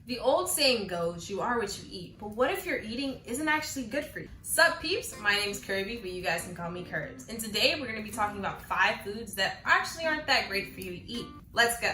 The old saying goes, you are what you eat, but what if your eating isn't actually good for you? Sup peeps, my name's Kirbz, but you guys can call me Kirbz. And today we're going to be talking about 5 foods that actually aren't that great for you to eat. Let's go.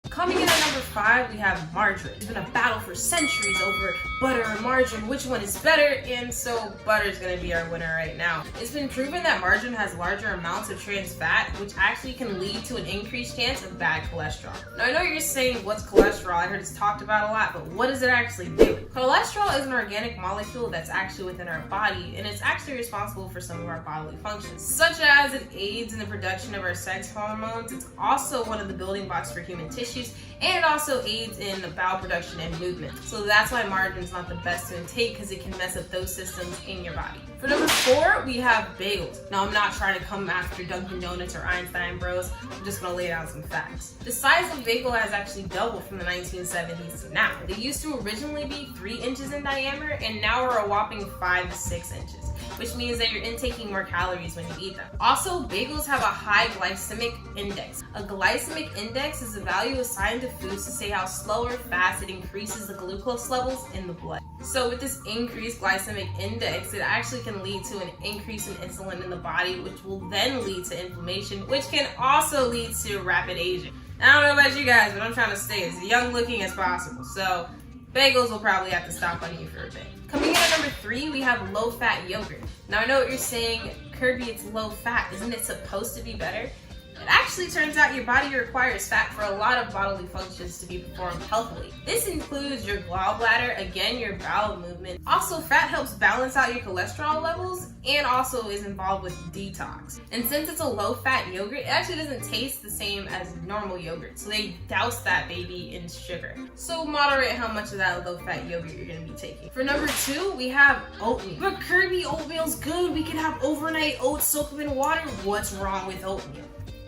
Coming in at number 5, we have margarine. It's been a battle for centuries over butter or margarine, which one is better, and so butter is going to be our winner right now. It's been proven that margarine has larger amounts of trans fat, which actually can lead to an increased chance of bad cholesterol. Now I know you're saying, what's cholesterol? I heard it's talked about a lot, but what does it actually do? Cholesterol is an organic molecule that's actually within our body, and it's actually responsible for some of our bodily functions, such as it aids in the production of our sex hormones. It's also one of the building blocks for human tissues, and it also aids in bowel production and movement. So that's why margarine is not the best to intake, because it can mess up those systems in your body. For number 4, we have bagels. Now I'm not trying to come after Dunkin' Donuts or Einstein Bros. I'm just gonna lay down some facts. The size of bagel has actually doubled from the 1970s to now. They used to originally be 3 inches in diameter, and now we're a whopping 5 to 6 inches, which means that you're intaking more calories when you eat them. Also, bagels have a high glycemic index. A glycemic index is a value assigned to foods to say how slow or fast it increases the glucose levels in the blood. So with this increased glycemic index, it actually can lead to an increase in insulin in the body, which will then lead to inflammation, which can also lead to rapid aging. I don't know about you guys, but I'm trying to stay as young looking as possible. So bagels will probably have to stop on you for a bit. Coming in at number 3, we have low-fat yogurt. Now I know what you're saying, Kirby, it's low-fat. Isn't it supposed to be better? It actually turns out your body requires fat for a lot of bodily functions to be performed healthily. This includes your gallbladder, again, your bowel movement. Also, fat helps balance out your cholesterol levels and also is involved with detox. And since it's a low-fat yogurt, it actually doesn't taste the same as normal yogurt. So they douse that baby in sugar. So moderate how much of that low-fat yogurt you're going to be taking. For number 2, we have oatmeal. But Kirby, oatmeal's good. We can have overnight oats, soak them in water. What's wrong with oatmeal?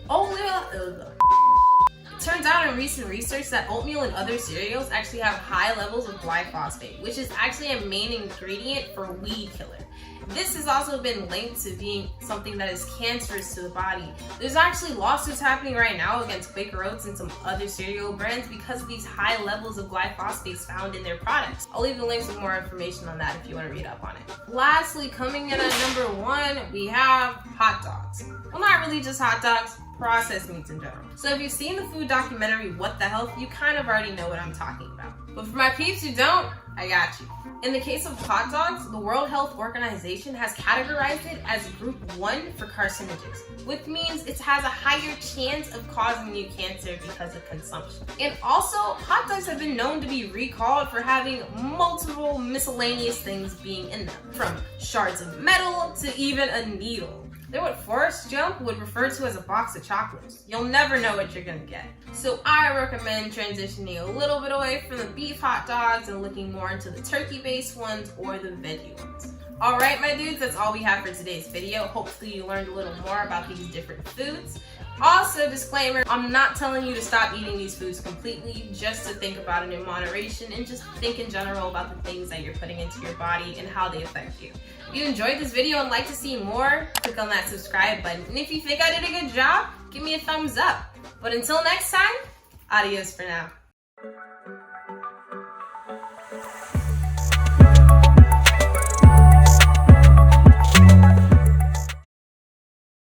Oatmeal. It turns out in recent research that oatmeal and other cereals actually have high levels of glyphosate, which is actually a main ingredient for weed killer. This has also been linked to being something that is cancerous to the body. There's actually lawsuits happening right now against Quaker Oats and some other cereal brands because of these high levels of glyphosate found in their products. I'll leave the links with more information on that if you want to read up on it. Lastly, coming in at number 1, we have hot dogs. Well, not really just hot dogs, processed meats in general. So if you've seen the food documentary What the Health, you kind of already know what I'm talking about. But for my peeps who don't, I got you. In the case of hot dogs, the World Health Organization has categorized it as group 1 for carcinogens, which means it has a higher chance of causing you cancer because of consumption. And also, hot dogs have been known to be recalled for having multiple miscellaneous things being in them, from shards of metal to even a needle. They're what Forrest Gump would refer to as a box of chocolates. You'll never know what you're gonna get. So I recommend transitioning a little bit away from the beef hot dogs and looking more into the turkey-based ones or the veggie ones. Alright my dudes, that's all we have for today's video. Hopefully you learned a little more about these different foods. Also, disclaimer, I'm not telling you to stop eating these foods completely, just to think about it in moderation and just think in general about the things that you're putting into your body and how they affect you. If you enjoyed this video and like to see more, click on that subscribe button. And if you think I did a good job, give me a thumbs up. But until next time, adios for now.